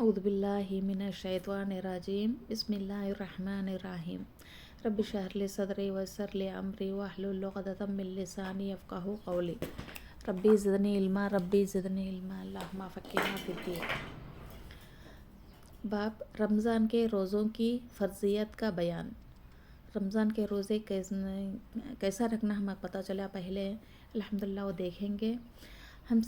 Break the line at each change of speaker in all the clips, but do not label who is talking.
اعوذ باللہ من الشیطان الرجیم بسم اللہ الرحمن الرحیم رب اشرح لی صدری ویسر لی امری واحلل عقدۃ من لسانی یفقہوا قولی ربی زدنی علما اللہم فقہنا فی الدین۔ باب رمضان کے روزوں کی فرضیت کا بیان۔ رمضان کے روزے کیسا رکھنا ہمیں پتہ چلا پہلے الحمدللہ وہ دیکھیں گے۔ ہم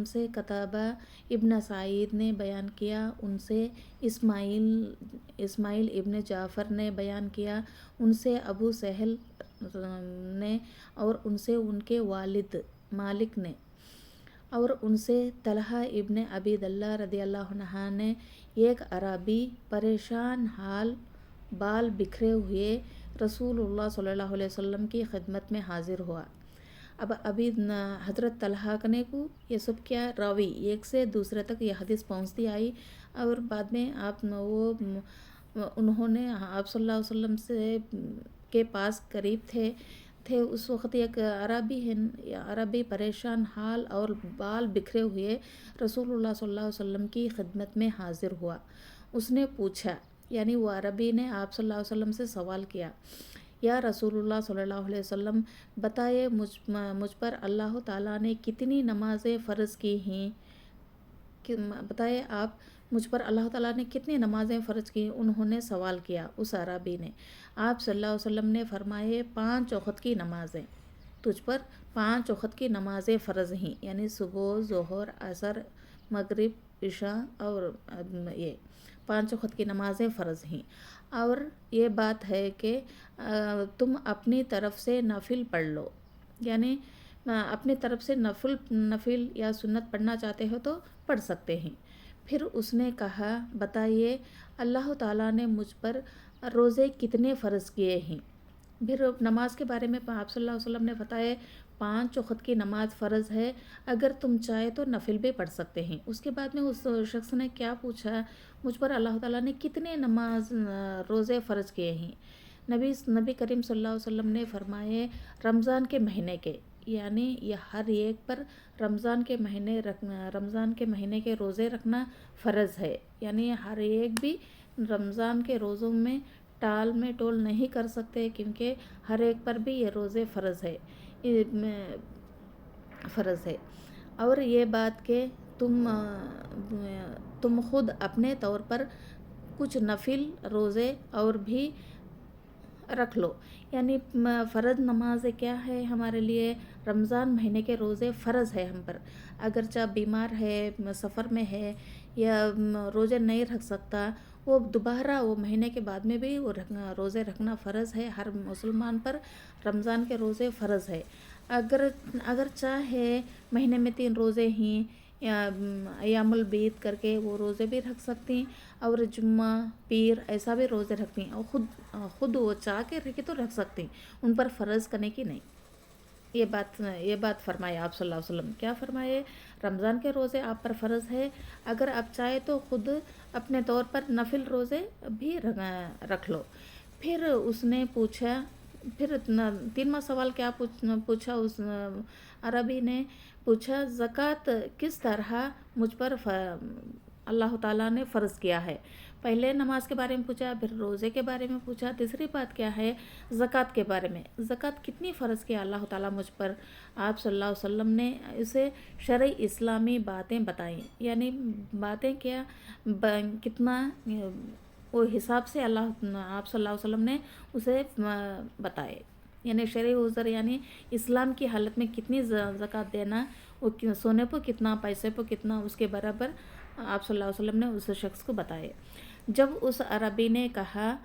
سے کتابہ ابن سعید نے بیان کیا، ان سے اسماعیل ابن جعفر نے بیان کیا، ان سے ابو سہل نے، اور ان سے ان کے والد مالک نے، اور ان سے طلحہ ابن عبید اللہ رضی اللہ عنہ نے، ایک عربی پریشان حال بال بکھرے ہوئے رسول اللہ صلی اللہ علیہ وسلم کی خدمت میں حاضر ہوا۔ اب ابھی حضرت طلحہ نے کو یہ سب کیا راوی ایک سے دوسرے تک یہ حدیث پہنچتی آئی، اور بعد میں انہوں نے آپ صلی اللہ علیہ وسلم سے کے پاس قریب تھے اس وقت ایک عربی پریشان حال اور بال بکھرے ہوئے رسول اللہ صلی اللہ علیہ وسلم کی خدمت میں حاضر ہوا۔ اس نے پوچھا، یعنی وہ عربی نے آپ صلی اللہ علیہ وسلم سے سوال کیا، یا رسول اللہ صلی اللہ علیہ وسلم بتائے مجھ پر اللہ تعالیٰ نے کتنی نمازیں فرض کی ہیں؟ بتائے آپ مجھ پر اللہ تعالیٰ نے کتنی نمازیں فرض کی؟ انہوں نے سوال کیا اس عربی نے۔ آپ صلی اللہ علیہ وسلم نے فرمائے 5 وقت کی نمازیں، تجھ پر 5 وقت کی نمازیں فرض ہیں، یعنی صبح، ظہر، عصر، مغرب، عشاء، اور یہ 5 وقت کی نمازیں فرض ہیں۔ اور یہ بات ہے کہ تم اپنی طرف سے نفل پڑھ لو، یعنی اپنی طرف سے نفل یا سنت پڑھنا چاہتے ہو تو پڑھ سکتے ہیں۔ پھر اس نے کہا، بتائیے اللہ تعالیٰ نے مجھ پر روزے کتنے فرض کیے ہیں؟ پھر نماز کے بارے میں آپ صلی اللہ علیہ وسلم نے بتایا 5 وقت کی نماز فرض ہے، اگر تم چاہے تو نفل بھی پڑھ سکتے ہیں۔ اس کے بعد میں اس شخص نے کیا پوچھا، مجھ پر اللہ تعالیٰ نے کتنے روزے فرض کیے ہیں؟ نبی کریم صلی اللہ علیہ وسلم نے فرمائے رمضان کے مہینے کے، یعنی یہ ہر ایک پر رمضان کے مہینے کے روزے رکھنا فرض ہے، یعنی ہر ایک بھی رمضان کے روزوں میں ٹال میں ٹول نہیں کر سکتے، کیونکہ ہر ایک پر بھی یہ روزے فرض ہے۔ اور یہ بات کہ تم خود اپنے طور پر کچھ نفل روزے اور بھی رکھ لو، یعنی فرض نماز کیا ہے ہمارے لیے؟ رمضان مہینے کے روزے فرض ہے ہم پر، اگرچہ بیمار ہے، سفر میں ہے، یا روزے نہیں رکھ سکتا، وہ دوبارہ وہ مہینے کے بعد میں بھی وہ روزے رکھنا فرض ہے۔ ہر مسلمان پر رمضان کے روزے فرض ہے۔ اگر چاہے مہینے میں 3 روزے ہیں، یا ایام البید کر کے وہ روزے بھی رکھ سکتی ہیں، اور جمعہ، پیر ایسا بھی روزے رکھتی ہیں، اور خود وہ چاہ کے رکھے تو رکھ سکتی ہیں، ان پر فرض کرنے کی نہیں۔ یہ بات فرمائے آپ صلی اللہ علیہ وسلم، کیا فرمائے؟ رمضان کے روزے آپ پر فرض ہے، اگر آپ چاہے تو خود اپنے طور پر نفل روزے بھی رکھ لو۔ پھر اس نے پوچھا، پھر 3واں سوال کیا پوچھا اس عربی نے؟ پوچھا زکوٰۃ کس طرح مجھ پر اللہ تعالیٰ نے فرض کیا ہے؟ پہلے نماز کے بارے میں پوچھا، پھر روزے کے بارے میں پوچھا، تیسری بات کیا ہے؟ زکوٰۃ کے بارے میں۔ زکوٰۃ کتنی فرض کیا اللہ تعالیٰ مجھ پر؟ آپ صلی اللہ علیہ وسلم نے اسے شرعی اسلامی باتیں بتائیں، یعنی باتیں کیا، کتنا وہ حساب سے آپ صلی اللہ علیہ وسلم نے اسے بتائے، یعنی شرعی عذر، یعنی اسلام کی حالت میں کتنی زکوٰۃ دینا، وہ سونے پر کتنا، پیسے پر کتنا، اس کے برابر آپ صلی اللہ علیہ وسلم نے اس شخص کو بتائے۔ جب اس عربی نے کہا،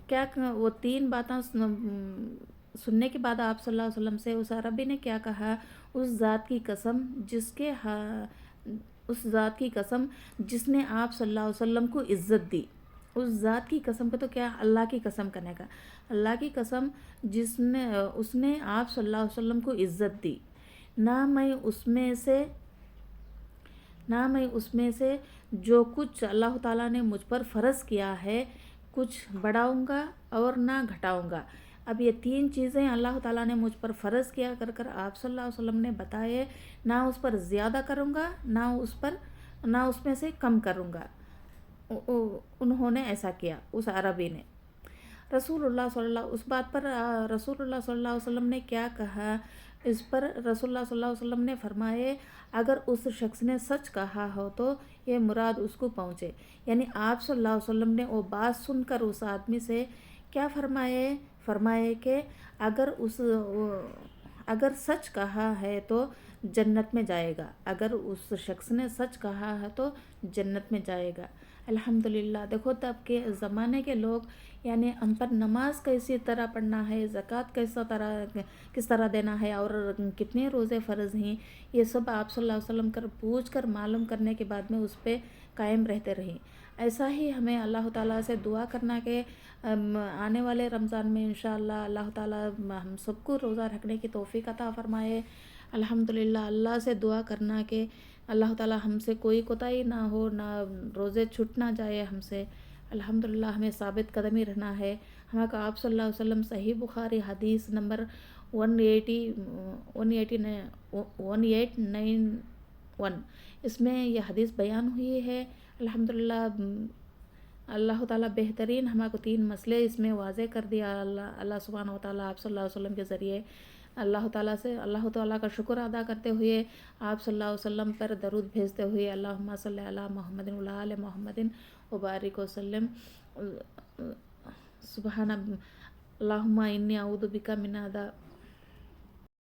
کیا وہ 3 باتیں سننے کے بعد آپ صلی اللہ علیہ وسلم سے اس عربی نے کیا کہا؟ اس ذات کی قسم جس نے آپ صلی اللہ علیہ وسلم کو عزت دی۔ اس ذات کی قسم کو تو کیا، اللہ کی قسم کرنے کا، اللہ کی قسم اس نے آپ صلی اللہ علیہ وسلم کو عزت دی، نہ میں اس میں سے جو کچھ اللہ تعالیٰ نے مجھ پر فرض کیا ہے کچھ بڑھاؤں گا اور نہ گھٹاؤں گا۔ اب یہ 3 چیزیں اللہ تعالیٰ نے مجھ پر فرض کیا کر آپ صلی اللہ علیہ وسلم نے بتائے، نہ اس پر زیادہ کروں گا، نہ اس پر نہ اس میں سے کم کروں گا. انہوں نے ایسا کیا اس عربی نے. رسول اللہ صلی اللہ اس بات پر رسول اللہ صلی اللہ علیہ وسلم نے کیا کہا؟ اس پر رسول اللہ صلی اللہ علیہ وسلم نے فرمائے اگر اس شخص نے سچ کہا ہو تو یہ مراد اس کو پہنچے. یعنی آپ صلی اللہ علیہ وسلم نے وہ بات سن کر اس آدمی سے کیا فرمائے کہ اگر سچ کہا ہے تو جنت میں جائے گا. اگر اس شخص نے سچ کہا ہے تو جنت میں جائے گا. الحمدللہ. دیکھو تب کے زمانے کے لوگ یعنی ہم پر نماز کیسی طرح پڑھنا ہے، زکوٰۃ کس طرح دینا ہے، اور کتنے روزے فرض ہیں، یہ سب آپ صلی اللہ علیہ وسلم کر پوچھ کر معلوم کرنے کے بعد میں اس پہ قائم رہتے رہیں. ایسا ہی ہمیں اللہ تعالیٰ سے دعا کرنا کہ آنے والے رمضان میں انشاءاللہ اللہ تعالیٰ ہم سب کو روزہ رکھنے کی توفیق عطا فرمائے. الحمدللہ. اللہ سے دعا کرنا کہ اللہ تعالیٰ ہم سے کوئی کوتاہی نہ ہو، نہ روزے چھوٹ نہ جائے ہم سے. الحمدللہ. ہمیں ثابت قدمی رہنا ہے. ہمیں کو آپ صلی اللہ علیہ وسلم صحیح بخاری حدیث نمبر 1891 اس میں یہ حدیث بیان ہوئی ہے. الحمدللہ. اللہ تعالیٰ بہترین ہمیں کو 3 مسئلے اس میں واضح کر دیا. اللہ سبحانہ و تعالیٰ آپ صلی اللہ علیہ وسلم کے ذریعے اللہ تعالیٰ کا شکر ادا کرتے ہوئے آپ صلی اللہ علیہ وسلم پر درود بھیجتے ہوئے اللہم صلی علی محمد و علی آل محمد وبارک وسلم. سبحان اللہم انی اعوذ بک من